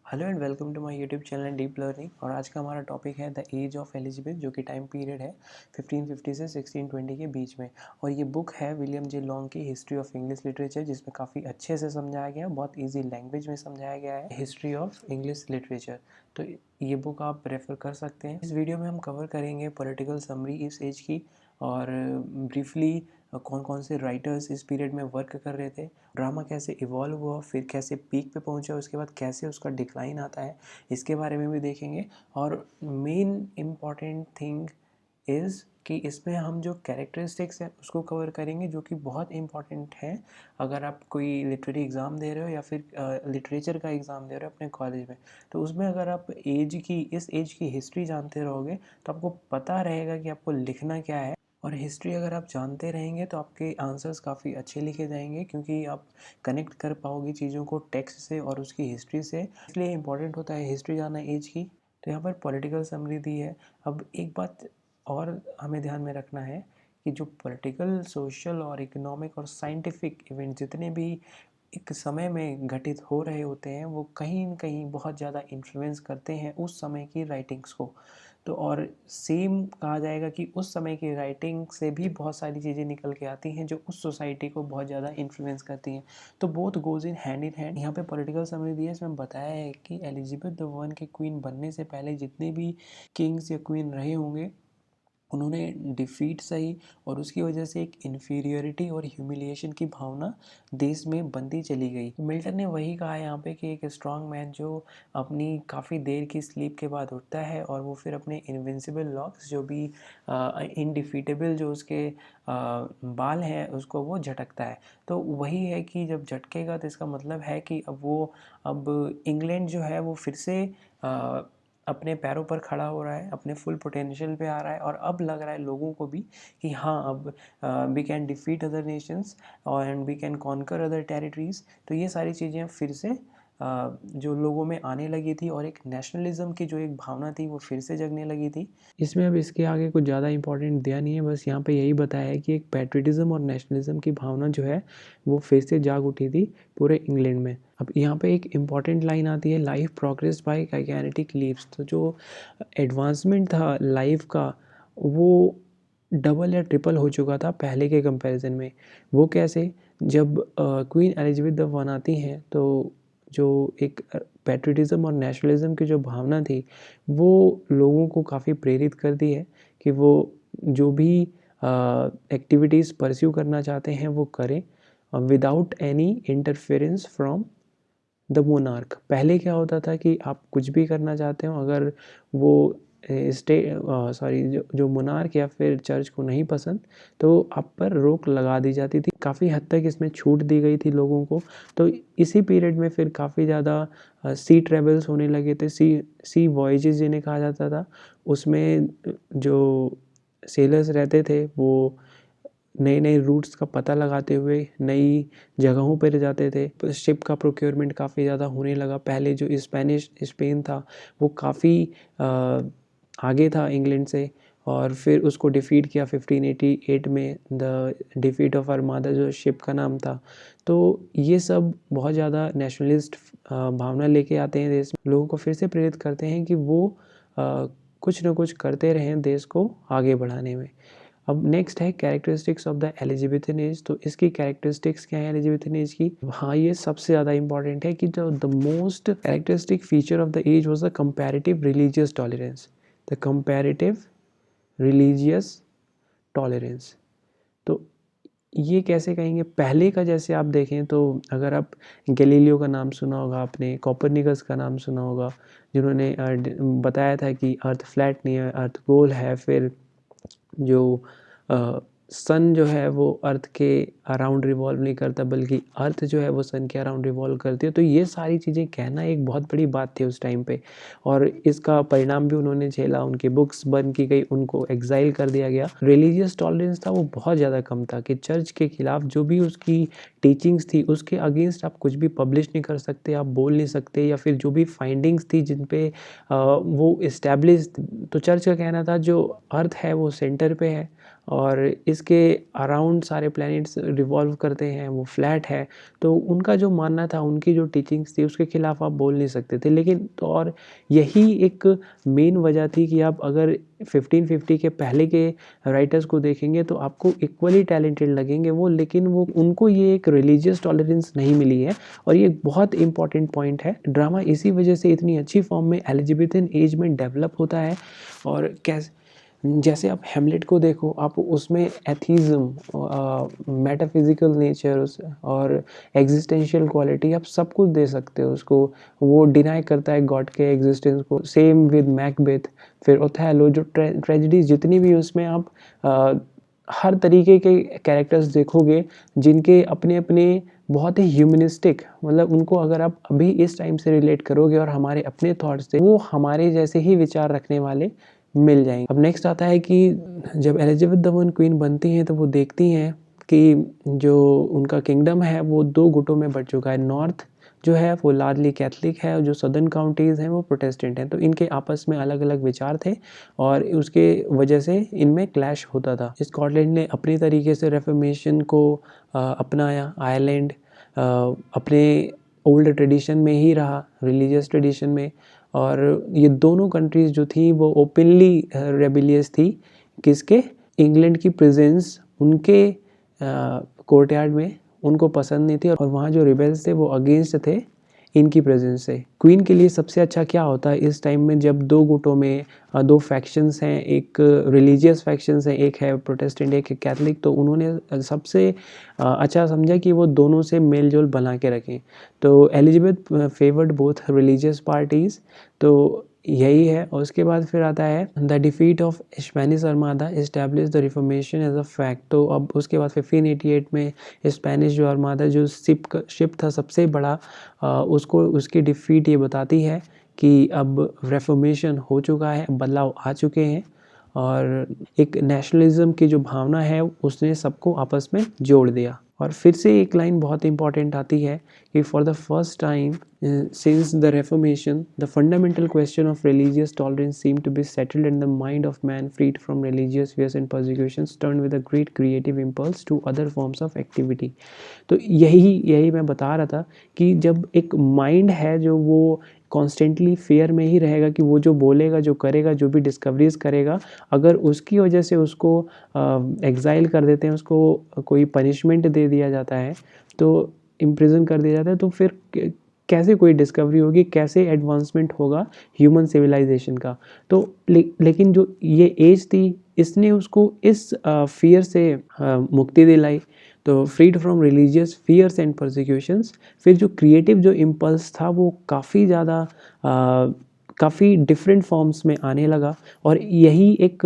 Hello and welcome to my YouTube channel deep learning. और आज का हमारा टॉपिक है द एज ऑफ एलिजाबेथ, जो कि टाइम पीरियड है 1550 से 1620 के बीच में। और ये बुक है विलियम जे लॉन्ग की हिस्ट्री ऑफ इंग्लिश लिटरेचर, जिसमें काफ़ी अच्छे से समझाया गया है, बहुत इजी लैंग्वेज में समझाया गया है हिस्ट्री ऑफ इंग्लिश लिटरेचर। तो ये बुक आप रेफ़र कर सकते हैं। इस वीडियो में हम कवर करेंगे पॉलिटिकल समरी इस एज की, और ब्रीफली कौन कौन से राइटर्स इस पीरियड में वर्क कर रहे थे, ड्रामा कैसे इवॉल्व हुआ, फिर कैसे पीक पे पहुंचा, उसके बाद कैसे उसका डिक्लाइन आता है, इसके बारे में भी देखेंगे। और मेन इम्पॉर्टेंट थिंग इज़ कि इसमें हम जो कैरेक्टरिस्टिक्स हैं उसको कवर करेंगे, जो कि बहुत इम्पॉर्टेंट है अगर आप कोई लिटरेरी एग्ज़ाम दे रहे हो या फिर लिटरेचर का एग्ज़ाम दे रहे हो अपने कॉलेज में। तो उसमें अगर आप इस एज की हिस्ट्री जानते रहोगे तो आपको पता रहेगा कि आपको लिखना क्या है। और हिस्ट्री अगर आप जानते रहेंगे तो आपके आंसर्स काफ़ी अच्छे लिखे जाएंगे, क्योंकि आप कनेक्ट कर पाओगे चीज़ों को टेक्स्ट से और उसकी हिस्ट्री से। इसलिए इम्पॉर्टेंट होता है हिस्ट्री जानना एज की। तो यहाँ पर पॉलिटिकल समरी दी है। अब एक बात और हमें ध्यान में रखना है कि जो पॉलिटिकल, सोशल और इकोनॉमिक और साइंटिफिक इवेंट जितने भी एक समय में घटित हो रहे होते हैं, वो कहीं न कहीं बहुत ज़्यादा इन्फ्लुएंस करते हैं उस समय की राइटिंग्स को। तो और सेम कहा जाएगा कि उस समय की राइटिंग से भी बहुत सारी चीज़ें निकल के आती हैं जो उस सोसाइटी को बहुत ज़्यादा इन्फ्लुएंस करती हैं। तो बोथ गोज इन हैंड। यहाँ पे पॉलिटिकल समरी दी है, इसमें बताया है कि एलिजाबेथ द वन के क्वीन बनने से पहले जितने भी किंग्स या क्वीन रहे होंगे, उन्होंने डिफीट सही, और उसकी वजह से एक इन्फीरियरिटी और ह्यूमिलिएशन की भावना देश में बनती चली गई। मिल्टन ने वही कहा यहाँ पे कि एक स्ट्रांग मैन जो अपनी काफ़ी देर की स्लीप के बाद उठता है और वो फिर अपने इनविंसिबल लॉक्स, जो भी इनडिफीटेबल जो उसके बाल हैं, उसको वो झटकता है। तो वही है कि जब झटकेगा तो इसका मतलब है कि अब इंग्लैंड जो है वो फिर से अपने पैरों पर खड़ा हो रहा है, अपने फुल पोटेंशियल पे आ रहा है। और अब लग रहा है लोगों को भी कि हाँ, अब we can defeat other nations और and we can conquer other territories. तो ये सारी चीज़ें फिर से जो लोगों में आने लगी थी, और एक नेशनलिज्म की जो एक भावना थी वो फिर से जगने लगी थी। इसमें अब इसके आगे कुछ ज़्यादा इंपॉर्टेंट दिया नहीं है, बस यहाँ पे यही बताया है कि एक पैट्रियटिज्म और नेशनलिज्म की भावना जो है वो फिर से जाग उठी थी पूरे इंग्लैंड में। अब यहाँ पे एक इम्पॉर्टेंट लाइन आती है, लाइफ प्रोग्रेस बाय गाइगैनेटिक लीप्स। तो जो एडवांसमेंट था लाइफ का, वो डबल या ट्रिपल हो चुका था पहले के कंपैरिजन में। वो कैसे? जब क्वीन एलिजाबेथ द वन आती हैं तो जो एक पैट्रियटिज्म और नेशनलिज्म की जो भावना थी वो लोगों को काफ़ी प्रेरित करती है कि वो जो भी एक्टिविटीज़ परस्यू करना चाहते हैं वो करें without any interference from the monarch. पहले क्या होता था कि आप कुछ भी करना चाहते हो, अगर वो जो मोनार्क या फिर चर्च को नहीं पसंद तो आप पर रोक लगा दी जाती थी। काफ़ी हद तक इसमें छूट दी गई थी लोगों को। तो इसी पीरियड में फिर काफ़ी ज़्यादा सी ट्रेवल्स होने लगे थे, सी वॉयजेस जिन्हें कहा जाता था। उसमें जो सेलर्स रहते थे वो नए नए रूट्स का पता लगाते हुए नई जगहों पर जाते थे। शिप का प्रोक्योरमेंट काफ़ी ज़्यादा होने लगा। पहले जो स्पेन था वो काफ़ी आगे था इंग्लैंड से, और फिर उसको डिफ़ीट किया 1588 में, द डिफ़ीट ऑफ आर्मादा जो शिप का नाम था। तो ये सब बहुत ज़्यादा नेशनलिस्ट भावना लेके आते हैं देश में, लोगों को फिर से प्रेरित करते हैं कि वो कुछ ना कुछ करते रहें देश को आगे बढ़ाने में। अब नेक्स्ट है characteristics of the Elizabethan age. तो इसकी कैरेक्टरिस्टिक्स क्या है एलिजाबेथन एज की? हाँ, ये सबसे ज़्यादा इंपॉर्टेंट है कि जो the most characteristic feature of the age was the comparative religious tolerance. The comparative religious tolerance. तो ये कैसे कहेंगे? पहले का जैसे आप देखें तो अगर आप गैलीलियो का नाम सुना होगा आपने, कोपरनिकस का नाम सुना होगा, जिन्होंने बताया था कि अर्थ फ्लैट नहीं है, अर्थ गोल है। फिर जो सन जो है वो अर्थ के अराउंड रिवॉल्व नहीं करता, बल्कि अर्थ जो है वो सन के अराउंड रिवॉल्व करती है। तो ये सारी चीज़ें कहना एक बहुत बड़ी बात थी उस टाइम पे, और इसका परिणाम भी उन्होंने झेला। उनकी बुक्स बंद की गई, उनको एग्जाइल कर दिया गया। रिलीजियस टॉलरेंस था वो बहुत ज़्यादा कम था, कि चर्च के खिलाफ जो भी उसकी टीचिंग्स थी उसके अगेंस्ट आप कुछ भी पब्लिश नहीं कर सकते, आप बोल नहीं सकते, या फिर जो भी फाइंडिंग्स थी जिन पे वो इस्टेब्लिश। तो चर्च का कहना था जो अर्थ है वो सेंटर पे है, और इसके अराउंड सारे प्लैनेट्स रिवॉल्व करते हैं, वो फ्लैट है। तो उनका जो मानना था, उनकी जो टीचिंग्स थी, उसके खिलाफ आप बोल नहीं सकते थे। लेकिन तो और यही एक मेन वजह थी कि आप अगर 1550 के पहले के राइटर्स को देखेंगे तो आपको इक्वली टैलेंटेड लगेंगे वो, लेकिन वो उनको ये एक रिलीजियस टॉलरेंस नहीं मिली है। और ये एक बहुत इंपॉर्टेंट पॉइंट है। ड्रामा इसी वजह से इतनी अच्छी फॉर्म में एलिजाबेथन एज में डेवलप होता है। और कैसे, जैसे आप हेमलेट को देखो, आप उसमें एथीज़म, मेटाफिजिकल नेचर और एग्जिस्टेंशियल क्वालिटी आप सब कुछ दे सकते हो उसको। वो डिनाई करता है गॉड के एग्जिस्टेंस को। Same with Macbeth. फिर ओथेलो, जो ट्रेजेडीज जितनी भी उसमें आप हर तरीके के कैरेक्टर्स देखोगे जिनके अपने अपने बहुत ही ह्यूमनिस्टिक, मतलब उनको अगर आप अभी इस टाइम से रिलेट करोगे और हमारे अपने थॉट्स से, वो हमारे जैसे ही विचार रखने वाले मिल जाएंगे। अब नेक्स्ट आता है कि जब एलिजाबेथ द वन क्वीन बनती हैं तो वो देखती हैं कि जो उनका किंगडम है वो 2 गुटों में बट चुका है। नॉर्थ जो है वो लार्जली कैथलिक है और जो सदर्न काउंटीज़ हैं वो प्रोटेस्टेंट हैं। तो इनके आपस में अलग अलग विचार थे और उसके वजह से इनमें क्लैश होता था। स्कॉटलैंड ने अपनी तरीके से रेफॉर्मेशन को अपनाया। आयरलैंड अपने ओल्ड ट्रेडिशन में ही रहा, रिलीजियस ट्रेडिशन में। और ये दोनों कंट्रीज़ जो थी वो ओपनली रेबिलियस थी। किसके? इंग्लैंड की प्रेजेंस उनके कोर्टयार्ड में उनको पसंद नहीं थी और वहाँ जो रिबेल्स थे वो अगेंस्ट थे इनकी प्रेजेंस से। क्वीन के लिए सबसे अच्छा क्या होता है इस टाइम में, जब 2 गुटों में 2 फैक्शंस हैं, एक रिलीजियस फैक्शंस हैं, एक है प्रोटेस्टेंट एक है कैथलिक। तो उन्होंने सबसे अच्छा समझा कि वो दोनों से मेल जोल बना के रखें। तो Elizabeth favoured both religious parties. तो यही है। और उसके बाद फिर आता है the defeat of Spanish Armada establish the Reformation as a fact. तो अब उसके बाद 1588 में स्पेनिश जो अर्मादा जो शिप था सबसे बड़ा, उसको उसकी डिफीट ये बताती है कि अब रेफॉर्मेशन हो चुका है, बदलाव आ चुके हैं। और एक नेशनलिज्म की जो भावना है उसने सबको आपस में जोड़ दिया। और फिर से एक लाइन बहुत इंपॉर्टेंट आती है कि for the first time since the Reformation, the fundamental question of religious tolerance seemed to be settled and the mind of man freed from religious fears and persecutions turned with a great creative impulse to other forms of activity। तो यही मैं बता रहा था कि जब एक mind है जो वो कॉन्स्टेंटली फेयर में ही रहेगा कि वो जो बोलेगा, जो करेगा, जो भी डिस्कवरीज करेगा, अगर उसकी वजह से उसको एग्जाइल कर देते हैं, उसको कोई पनिशमेंट दे दिया जाता है, तो इम्प्रिजन कर दिया जाता है, तो फिर कैसे कोई डिस्कवरी होगी, कैसे एडवांसमेंट होगा ह्यूमन सिविलाइजेशन का। तो लेकिन जो ये एज थी इसने उसको इस फियर से मुक्ति दिलाई। तो freed from religious fears and persecutions. फिर जो क्रिएटिव जो इम्पल्स था वो काफ़ी ज़्यादा काफ़ी डिफरेंट फॉर्म्स में आने लगा। और यही एक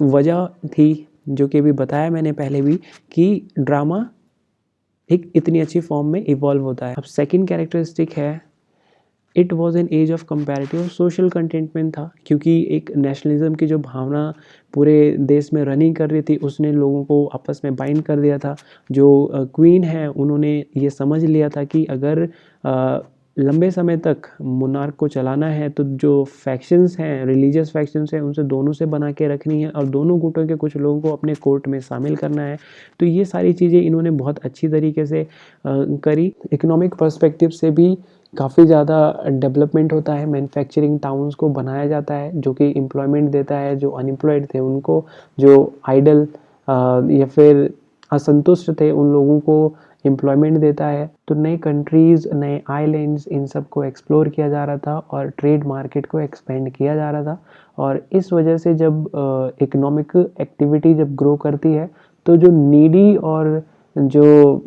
वजह थी जो कि अभी बताया मैंने पहले भी कि ड्रामा एक इतनी अच्छी फॉर्म में इवॉल्व होता है। अब सेकंड कैरेक्टरिस्टिक है, it was an age of comparative social contentment था, क्योंकि एक नेशनलिज्म की जो भावना पूरे देश में रनिंग कर रही थी उसने लोगों को आपस में बाइंड कर दिया था। जो क्वीन है उन्होंने ये समझ लिया था कि अगर लंबे समय तक मोनार्क को चलाना है तो जो फैक्शंस हैं, रिलीजियस फैक्शंस हैं, उनसे दोनों से बना के रखनी है और दोनों गुटों के कुछ लोगों को अपने कोर्ट में शामिल करना है। तो ये सारी चीज़ें इन्होंने बहुत अच्छी तरीके से करी। इकोनॉमिक पर्सपेक्टिव से भी काफ़ी ज़्यादा डेवलपमेंट होता है। मैन्युफैक्चरिंग टाउन्स को बनाया जाता है जो कि एम्प्लॉयमेंट देता है। जो अनएम्प्लॉयड थे उनको, जो आइडल या फिर असंतुष्ट थे उन लोगों को एम्प्लॉयमेंट देता है। तो नए कंट्रीज़, नए आइलैंड्स, इन सब को एक्सप्लोर किया जा रहा था और ट्रेड मार्केट को एक्सपेंड किया जा रहा था। और इस वजह से जब इकोनॉमिक एक्टिविटी जब ग्रो करती है तो जो नीडी और जो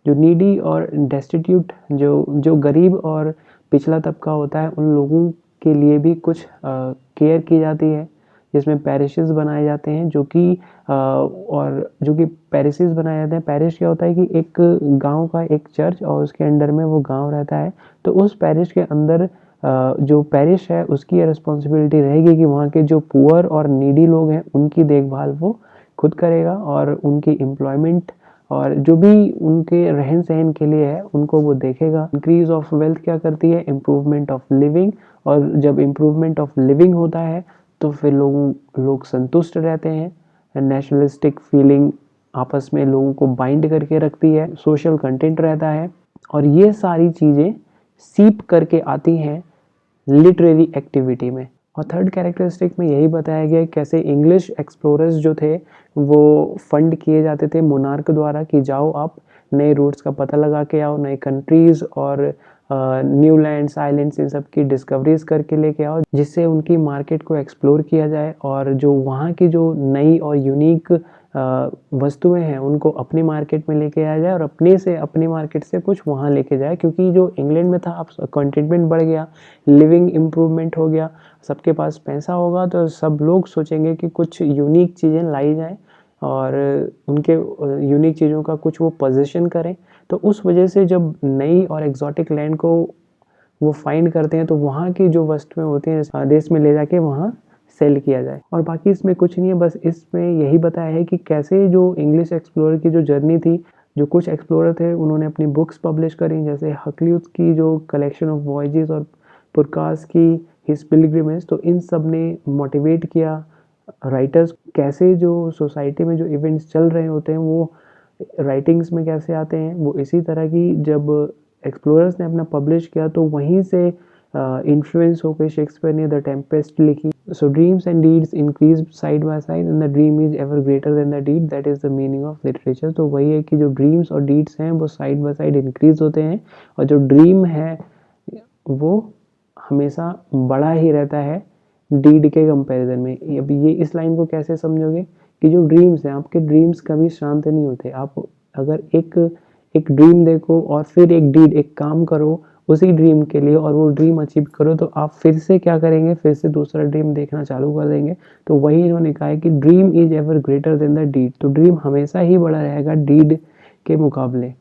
नीडी और डेस्टिट्यूट, जो गरीब और पिछला तबका होता है, उन लोगों के लिए भी कुछ केयर की जाती है, जिसमें पैरिशेस बनाए जाते हैं और जो कि पैरिशेस बनाए जाते हैं। पैरिश क्या होता है कि एक गांव का एक चर्च और उसके अंडर में वो गांव रहता है। तो उस पैरिश के अंदर जो पैरिश है उसकी रिस्पॉन्सिबिलिटी रहेगी कि वहाँ के जो पुअर और नीडी लोग हैं उनकी देखभाल वो खुद करेगा और उनकी एम्प्लॉयमेंट और जो भी उनके रहन सहन के लिए है उनको वो देखेगा। इंक्रीज ऑफ वेल्थ क्या करती है? Improvement of living. और जब इम्प्रूवमेंट ऑफ लिविंग होता है तो फिर लोग संतुष्ट रहते हैं। नेशनलिस्टिक फीलिंग आपस में लोगों को बाइंड करके रखती है, सोशल कंटेंट रहता है, और ये सारी चीज़ें सीप करके आती हैं लिटरेरी एक्टिविटी में। और थर्ड कैरेक्टरिस्टिक में यही बताया गया है कैसे इंग्लिश एक्सप्लोरर्स जो थे वो फंड किए जाते थे मोनार्क द्वारा कि जाओ आप नए रूट्स का पता लगा के आओ, नए कंट्रीज़ और न्यू लैंड्स, आइलैंड्स, इन सब की डिस्कवरीज करके लेके आओ, जिससे उनकी मार्केट को एक्सप्लोर किया जाए और जो वहाँ की जो नई और यूनिक वस्तुएं हैं उनको अपनी मार्केट में लेके आया जाए और अपनी मार्केट से कुछ वहाँ लेके जाए। क्योंकि जो इंग्लैंड में था अब कंटेंटमेंट बढ़ गया, लिविंग इम्प्रूवमेंट हो गया, सबके पास पैसा होगा तो सब लोग सोचेंगे कि कुछ यूनिक चीज़ें लाई जाएं और उनके यूनिक चीज़ों का कुछ वो पोजीशन करें। तो उस वजह से जब नई और एग्जॉटिक लैंड को वो फाइंड करते हैं तो वहाँ की जो वस्तुएं होती हैं देश में ले जाके वहाँ सेल किया जाए। और बाकी इसमें कुछ नहीं है, बस इसमें यही बताया है कि कैसे जो इंग्लिश एक्सप्लोरर की जो जर्नी थी, जो कुछ एक्सप्लोरर थे उन्होंने अपनी बुक्स पब्लिश करी, जैसे हकल्यूथ की जो कलेक्शन ऑफ वॉयजेस और पुरकास की हिज पिलग्रिमेज, तो इन सब ने मोटिवेट किया राइटर्स कैसे जो सोसाइटी में जो इवेंट्स चल रहे होते हैं वो राइटिंग्स में कैसे आते हैं। वो इसी तरह की जब एक्सप्लोरर्स ने अपना पब्लिश किया तो वहीं से इन्फ्लुएंस होकर शेक्सपियर ने द टेम्पेस्ट लिखी। So dreams and deeds increase side by side and the dream is ever greater than the deed, that is the meaning of literature. तो वही है कि जो ड्रीम्स और डीड्स हैं वो साइड बाय साइड इंक्रीज होते हैं और जो ड्रीम है वो हमेशा बड़ा ही रहता है डीड के कंपैरिजन में। अब ये इस लाइन को कैसे समझोगे कि जो ड्रीम्स हैं, आपके ड्रीम्स कभी शांत नहीं होते। आप अगर एक ड्रीम देखो और फिर एक डीड, एक काम करो उसी ड्रीम के लिए और वो ड्रीम अचीव करो तो आप फिर से क्या करेंगे, फिर से दूसरा ड्रीम देखना चालू कर देंगे। तो वही इन्होंने कहा है कि dream is ever greater than the deed, तो ड्रीम हमेशा ही बड़ा रहेगा डीड के मुकाबले।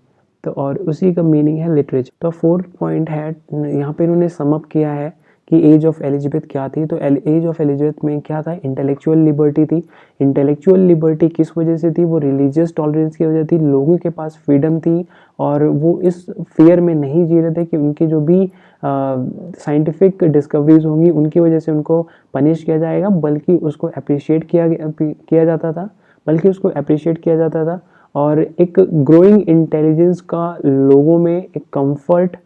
तो और उसी का मीनिंग है लिटरेचर। तो फोर्थ पॉइंट है, यहाँ पे इन्होंने समअप किया है कि एज ऑफ एलिजाबेथ क्या थी। तो एज ऑफ एलिजाबेथ में क्या था, इंटेलेक्चुअल लिबर्टी थी। इंटेलेक्चुअल लिबर्टी किस वजह से थी, वो रिलीजियस टॉलरेंस की वजह थी, लोगों के पास फ्रीडम थी और वो इस फियर में नहीं जी रहे थे कि उनकी जो भी साइंटिफिक डिस्कवरीज होंगी उनकी वजह से उनको पनिश किया जाएगा, बल्कि उसको अप्रिशिएट किया जाता था। और एक ग्रोइंग इंटेलिजेंस का लोगों में एक comfort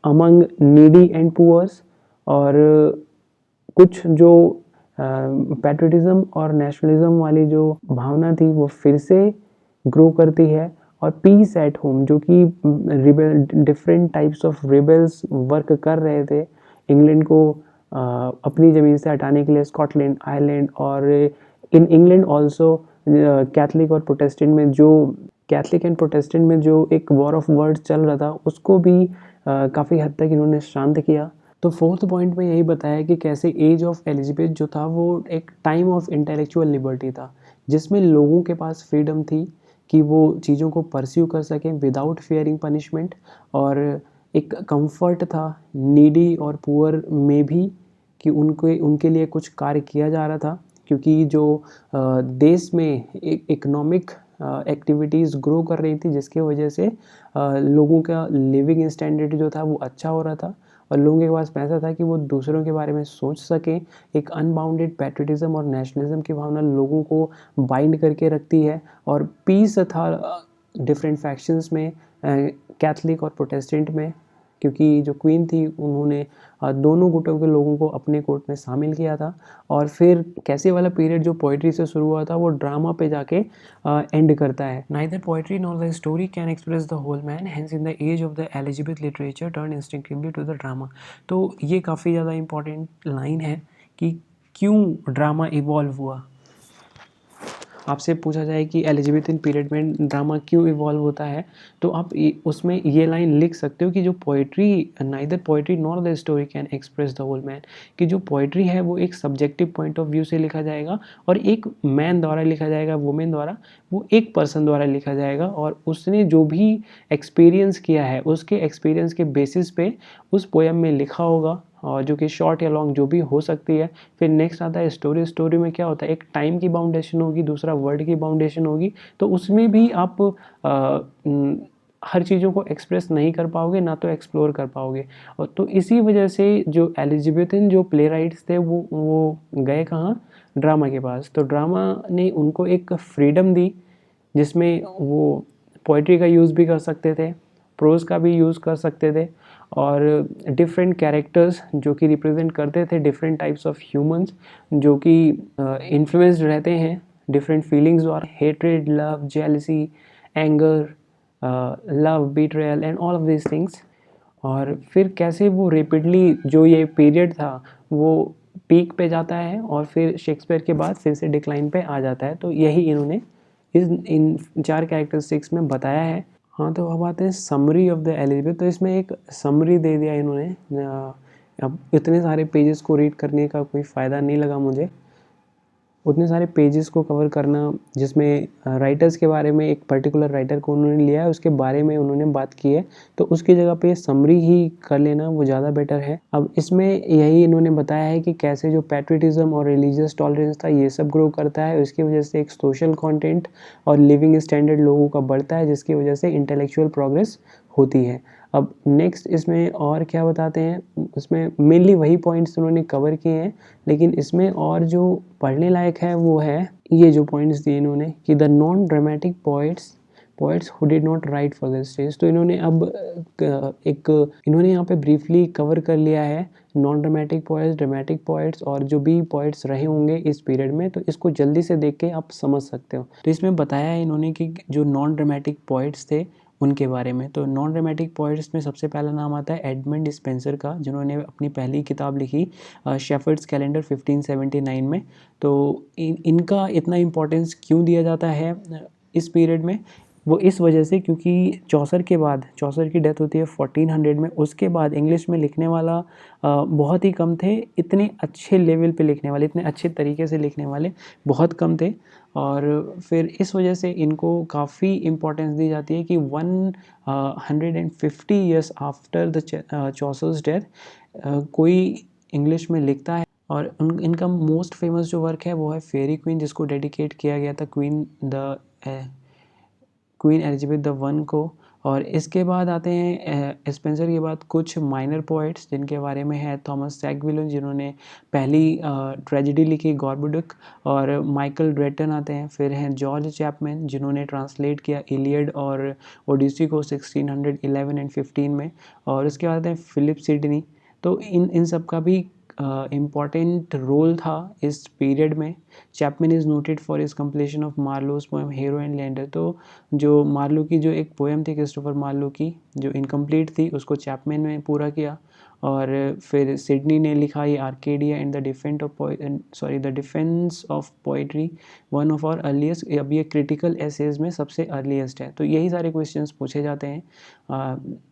among needy and poors, और कुछ जो पैट्रियटिज्म और नेशनलिज्म वाली जो भावना थी वो फिर से ग्रो करती है। और पीस एट होम, जो कि different types of rebels work कर रहे थे इंग्लैंड को अपनी ज़मीन से हटाने के लिए, स्कॉटलैंड, आयरलैंड और in England also Catholic and Protestant में जो एक वॉर ऑफ वर्ड्स चल रहा था उसको भी काफ़ी हद तक इन्होंने शांत किया। तो फोर्थ पॉइंट में यही बताया कि कैसे एज ऑफ एलिजाबेथ जो था वो एक टाइम ऑफ इंटेलेक्चुअल लिबर्टी था, जिसमें लोगों के पास फ्रीडम थी कि वो चीज़ों को परस्यू कर सकें विदाउट फियरिंग पनिशमेंट, और एक कंफर्ट था नीडी और पुअर में भी कि उनके लिए कुछ कार्य किया जा रहा था। क्योंकि जो देश में इकोनॉमिक एक्टिविटीज़ ग्रो कर रही थी जिसके वजह से लोगों का लिविंग स्टैंडर्ड जो था वो अच्छा हो रहा था और लोगों के पास पैसा था कि वो दूसरों के बारे में सोच सकें। एक अनबाउंडेड पैट्रियटिज्म और नेशनलिज्म की भावना लोगों को बाइंड करके रखती है। और पीस था डिफरेंट फैक्शंस में, कैथलिक और प्रोटेस्टेंट में, क्योंकि जो क्वीन थी उन्होंने दोनों गुटों के लोगों को अपने कोर्ट में शामिल किया था। और फिर कैसे वाला पीरियड जो पोइट्री से शुरू हुआ था वो ड्रामा पे जाके एंड करता है। Neither poetry nor the story can express the whole man, hence in the age of the Elizabeth literature turn instinctively to the drama. तो ये काफ़ी ज़्यादा इंपॉर्टेंट लाइन है कि क्यों ड्रामा इवॉल्व हुआ। आपसे पूछा जाए कि एलिजाबेथन पीरियड में ड्रामा क्यों इवॉल्व होता है, तो आप उसमें ये लाइन लिख सकते हो कि जो poetry, neither poetry nor the story can express the whole man, कि जो पोइट्री है वो एक सब्जेक्टिव पॉइंट ऑफ व्यू से लिखा जाएगा और एक मैन द्वारा लिखा जाएगा, वुमेन द्वारा, वो एक पर्सन द्वारा लिखा जाएगा और उसने जो भी एक्सपीरियंस किया है उसके एक्सपीरियंस के बेसिस पे उस पोएम में लिखा होगा, और जो कि शॉर्ट या लॉन्ग जो भी हो सकती है। फिर नेक्स्ट आता है स्टोरी। स्टोरी में क्या होता है, एक टाइम की बाउंडेशन होगी, दूसरा वर्ड की बाउंडेशन होगी। तो उसमें भी आप हर चीज़ों को एक्सप्रेस नहीं कर पाओगे, ना तो एक्सप्लोर कर पाओगे। और तो इसी वजह से जो एलिजाबेथन जो प्ले राइट्स थे वो गए कहाँ, ड्रामा के पास। तो ड्रामा ने उनको एक फ्रीडम दी जिसमें वो पोइट्री का यूज़ भी कर सकते थे, प्रोज का भी यूज़ कर सकते थे, और डिफरेंट कैरेक्टर्स जो कि रिप्रेजेंट करते थे डिफरेंट टाइप्स ऑफ ह्यूमंस जो कि इन्फ्लुएंस्ड रहते हैं डिफरेंट फीलिंग्स और hatred, love, jealousy, anger, love, betrayal and all of this things. और फिर कैसे वो रेपिडली जो ये पीरियड था वो पीक पे जाता है और फिर शेक्सपियर के बाद फिर से डिक्लाइन पे आ जाता है। तो यही इन्होंने इन 4 कैरेक्टरिस्टिक्स में बताया है। हाँ, तो अब आते हैं समरी ऑफ द एलिजाबेथ। तो इसमें एक समरी दे दिया इन्होंने। अब इतने सारे पेजेस को रीड करने का कोई फ़ायदा नहीं लगा मुझे, उतने सारे पेजेस को कवर करना जिसमें राइटर्स के बारे में, एक पर्टिकुलर राइटर को उन्होंने लिया है, उसके बारे में उन्होंने बात की है, तो उसकी जगह पे समरी ही कर लेना वो ज़्यादा बेटर है। अब इसमें यही इन्होंने बताया है कि कैसे जो पैट्रियटिज्म और रिलीजियस टॉलरेंस था ये सब ग्रो करता है, इसकी वजह से एक सोशल कंटेंट और लिविंग स्टैंडर्ड लोगों का बढ़ता है, जिसकी वजह से इंटेलेक्चुअल प्रोग्रेस होती है। अब नेक्स्ट इसमें और क्या बताते हैं, इसमें मेनली वही पॉइंट्स उन्होंने कवर किए हैं, लेकिन इसमें और जो पढ़ने लायक है वो है ये जो पॉइंट्स दिए इन्होंने कि the non dramatic poets who did not right for the stage. तो इन्होंने अब इन्होंने यहाँ पे ब्रीफली कवर कर लिया है non dramatic poets, dramatic poets और जो भी पोइट्स रहे होंगे इस पीरियड में, तो इसको जल्दी से देख के आप समझ सकते हो। तो इसमें बताया है इन्होंने कि जो नॉन ड्रामेटिक पोइट्स थे उनके बारे में। तो नॉन ड्रामेटिक पोइट्स में सबसे पहला नाम आता है एडमंड स्पेंसर का, जिन्होंने अपनी पहली किताब लिखी शेफर्ड्स कैलेंडर 1579 में। तो इनका इतना इम्पोर्टेंस क्यों दिया जाता है इस पीरियड में, वो इस वजह से क्योंकि चौसर के बाद, चौसर की डेथ होती है 1400 में, उसके बाद इंग्लिश में लिखने वाला बहुत ही कम थे, इतने अच्छे लेवल पे लिखने वाले, इतने अच्छे तरीके से लिखने वाले बहुत कम थे। और फिर इस वजह से इनको काफ़ी इम्पोर्टेंस दी जाती है कि 150 years after the Chaucer's death कोई इंग्लिश में लिखता है। और इनका मोस्ट फेमस जो वर्क है वो है फेरी क्वीन, जिसको डेडिकेट किया गया था क्वीन एलिजाबेथ द वन को। और इसके बाद आते हैं स्पेंसर के बाद कुछ माइनर पोइट्स जिनके बारे में है थॉमस सैगविलन, जिन्होंने पहली ट्रेजेडी लिखी गॉर्बोडक, और माइकल ड्रेटन आते हैं। फिर हैं जॉर्ज चैपमैन, जिन्होंने ट्रांसलेट किया इलियड और ओडिसी को 1611 एंड 15 में। और उसके बाद आते हैं फिलिप सिडनी। तो इन सब का भी इम्पॉर्टेंट रोल था इस पीरियड में। Chapman is noted for his completion of Marlowe's poem hero and lander. तो जो मार्लो की जो एक पोएम थी क्रिस्टोफर मार्लो की, जो इनकम्प्लीट थी, उसको चैपमैन ने पूरा किया। और फिर सिडनी ने लिखा ये Arcadia and the defence of poetry, one of our earliest. अब ये क्रिटिकल एसेज में सबसे अर्लीस्ट है। तो यही सारे क्वेश्चंस पूछे जाते हैं।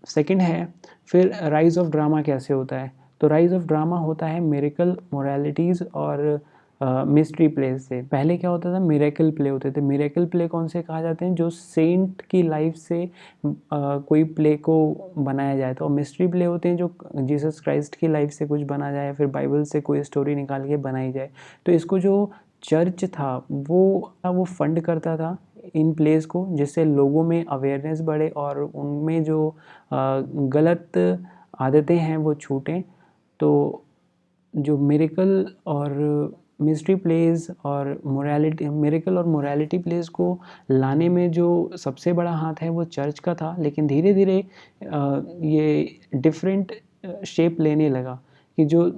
सेकंड है फिर राइज ऑफ ड्रामा कैसे होता है। तो राइज ऑफ ड्रामा होता है मिरेकल, मोरालिटीज़ और मिस्ट्री प्लेस से। पहले क्या होता था, मिरेकल प्ले होते थे। मिरेकल प्ले कौन से कहा जाते हैं, जो सेंट की लाइफ से कोई प्ले को बनाया जाए। तो मिस्ट्री प्ले होते हैं जो जीसस क्राइस्ट की लाइफ से कुछ बना जाए, फिर बाइबल से कोई स्टोरी निकाल के बनाई जाए। तो इसको जो चर्च था वो फंड करता था इन प्लेस को, जिससे लोगों में अवेयरनेस बढ़े और उनमें जो गलत आदतें हैं वो छूटें। तो जो मिरेकल और मिस्ट्री प्लेस और मिरेकल और मोरालिटी प्लेस को लाने में जो सबसे बड़ा हाथ है वो चर्च का था। लेकिन धीरे धीरे ये डिफरेंट शेप लेने लगा कि जो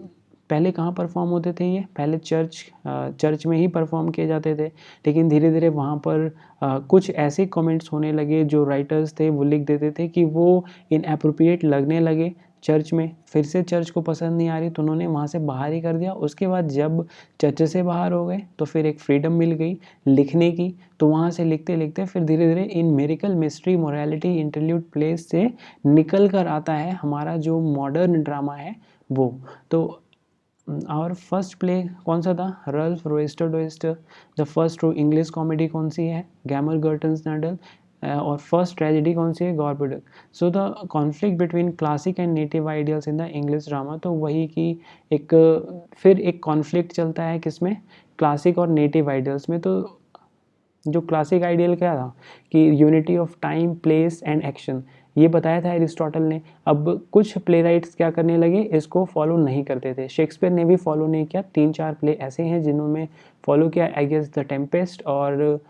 पहले कहाँ परफॉर्म होते थे, ये पहले चर्च में ही परफॉर्म किए जाते थे। लेकिन धीरे धीरे वहाँ पर कुछ ऐसे कमेंट्स होने लगे, जो राइटर्स थे वो लिख देते थे कि वो इनएप्रोप्रिएट लगने लगे चर्च में। फिर से चर्च को पसंद नहीं आ रही तो उन्होंने वहाँ से बाहर ही कर दिया। उसके बाद जब चर्च से बाहर हो गए तो फिर एक फ्रीडम मिल गई लिखने की, तो वहाँ से लिखते लिखते फिर धीरे धीरे इन miracle, mystery, morality, interlude plays से निकल कर आता है हमारा जो मॉडर्न ड्रामा है वो। तो और फर्स्ट प्ले कौन सा था, Ralph Roister Doister. The first true English comedy कौन सी है, गैमर गर्टन्स नडल। और फर्स्ट ट्रेजेडी कौन सी है, Gorboduc. So the conflict between classic and native ideals in the English drama. तो वही कि फिर एक कॉन्फ्लिक्ट चलता है किसमें, क्लासिक और नेटिव आइडियल्स में। तो जो क्लासिक आइडियल क्या था कि unity of time, place and action, ये बताया था एरिस्टोटल ने। अब कुछ प्ले राइट्स क्या करने लगे, इसको फॉलो नहीं करते थे। शेक्सपियर ने भी फॉलो नहीं किया। 3-4 प्ले ऐसे हैं जिन्होंने फॉलो किया, आई गेस द टेम्पेस्ट, और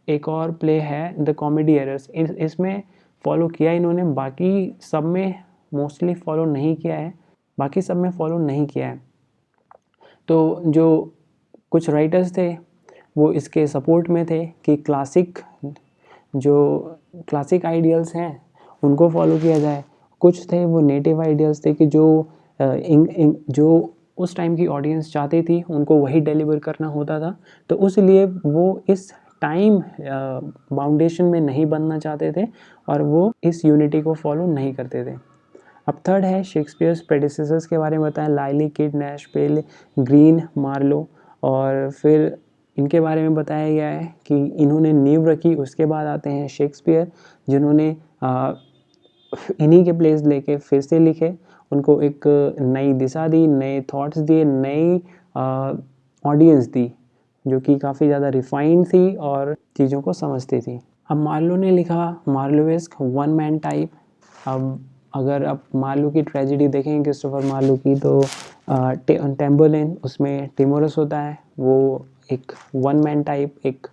एक और प्ले है द कॉमेडी एरर्स, इसमें फॉलो किया इन्होंने, बाकी सब में मोस्टली फॉलो नहीं किया है, बाकी सब में फॉलो नहीं किया है। तो जो कुछ राइटर्स थे वो इसके सपोर्ट में थे कि क्लासिक आइडियल्स हैं उनको फॉलो किया जाए। कुछ थे वो नेटिव आइडियल्स थे कि जो उस टाइम की ऑडियंस चाहती थी उनको वही डिलीवर करना होता था, तो उसलिए वो इस टाइम बाउंडेशन में नहीं बनना चाहते थे और वो इस यूनिटी को फॉलो नहीं करते थे। अब थर्ड है शेक्सपियर्स प्रेडिसेसर्स के बारे में बताया, लाइली, किड, नैश, पेल, ग्रीन, मार्लो, और फिर इनके बारे में बताया गया है कि इन्होंने नींव रखी। उसके बाद आते हैं शेक्सपियर जिन्होंने इन्हीं के प्लेस लेके फिर से लिखे, उनको एक नई दिशा दी, नए थॉट्स दिए, नई ऑडियंस दी जो कि काफ़ी ज़्यादा रिफाइंड थी और चीज़ों को समझती थी। अब मार्लो ने लिखा मार्लोवेस्क, वन मैन टाइप। अब अगर आप मार्लो की ट्रेजेडी देखें, क्रिस्टोफर मार्लो की, तो टेम्बरलेन, उसमें टिमोरस होता है, वो एक वन मैन टाइप एक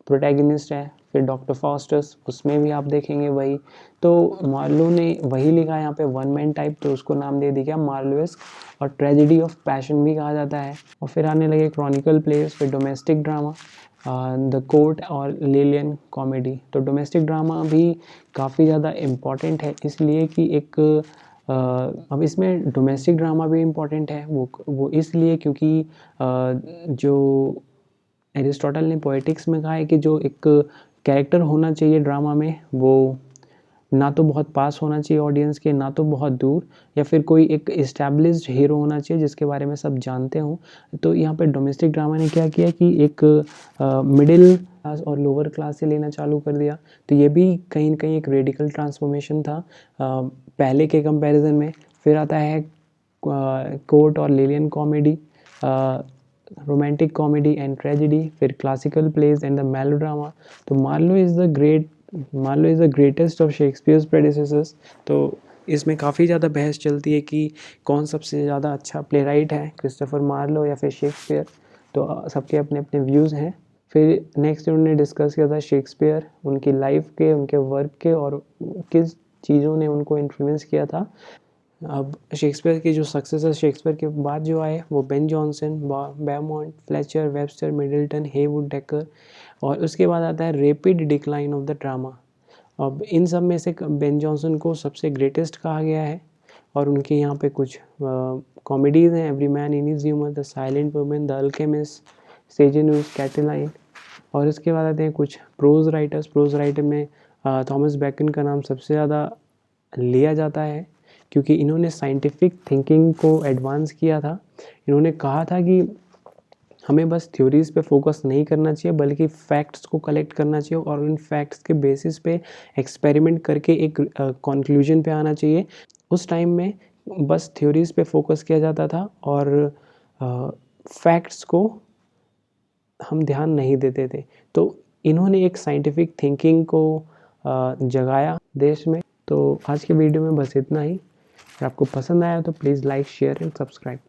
प्रोटैगनिस्ट है। फिर डॉक्टर फॉस्टस, उसमें भी आप देखेंगे वही। तो मार्लो ने वही लिखा है यहाँ पे, वन मैन टाइप, तो उसको नाम दे दिया मार्लोवेस्क, और ट्रेजेडी ऑफ पैशन भी कहा जाता है। और फिर आने लगे क्रॉनिकल प्लेस, फिर डोमेस्टिक ड्रामा, द कोर्ट और लेलियन कॉमेडी। तो डोमेस्टिक ड्रामा भी काफ़ी ज़्यादा इम्पॉर्टेंट है, इसलिए कि एक अब इसमें डोमेस्टिक ड्रामा भी इम्पॉर्टेंट है, वो इसलिए क्योंकि जो एरिस्टोटल ने पोएटिक्स में कहा है कि जो एक कैरेक्टर होना चाहिए ड्रामा में, वो ना तो बहुत पास होना चाहिए ऑडियंस के, ना तो बहुत दूर, या फिर कोई एक इस्टेब्लिश्ड हीरो होना चाहिए जिसके बारे में सब जानते हों। तो यहाँ पे डोमेस्टिक ड्रामा ने क्या किया कि एक मिडिल क्लास और लोअर क्लास से लेना चालू कर दिया। तो ये भी कहीं ना कहीं एक रेडिकल ट्रांसफॉर्मेशन था पहले के कंपैरिजन में। फिर आता है कोर्ट और Lylian comedy, romantic comedy and tragedy, फिर classical plays and the melodrama. तो Marlowe is the greatest of Shakespeare's predecessors. तो इसमें काफ़ी ज़्यादा बहस चलती है कि कौन सबसे ज़्यादा अच्छा प्ले राइट है, क्रिस्टोफर मार्लो या फिर शेक्सपियर। तो सबके अपने अपने व्यूज़ हैं। फिर नेक्स्ट उन्होंने डिस्कस किया था शेक्सपियर, उनकी लाइफ के, उनके वर्क के, और किस चीज़ों ने उनको इन्फ्लुएंस किया था। अब शेक्सपियर की जो सक्सेसर शेक्सपियर के बाद जो आए वो Ben Jonson, Beaumont, Fletcher, Webster, Middleton, Heywood, Dekker, और उसके बाद आता है rapid decline of the drama. अब इन सब में से बेन जॉनसन को सबसे ग्रेटेस्ट कहा गया है, और उनके यहाँ पे कुछ कॉमेडीज़ हैं, every man in his humour, the silent woman, the alchemist, Sejanus, Catiline. और इसके बाद आते हैं कुछ प्रोज राइटर में थॉमस बैकन का नाम सबसे ज़्यादा लिया जाता है क्योंकि इन्होंने साइंटिफिक थिंकिंग को एडवांस किया था। इन्होंने कहा था कि हमें बस थ्योरीज़ पे फोकस नहीं करना चाहिए बल्कि फैक्ट्स को कलेक्ट करना चाहिए और उन फैक्ट्स के बेसिस पे एक्सपेरिमेंट करके एक कंक्लूजन पे आना चाहिए। उस टाइम में बस थ्योरीज़ पे फोकस किया जाता था और फैक्ट्स को हम ध्यान नहीं देते थे। तो इन्होंने एक साइंटिफिक थिंकिंग को जगाया देश में। तो आज के वीडियो में बस इतना ही। अगर आपको पसंद आया तो please like, share and subscribe.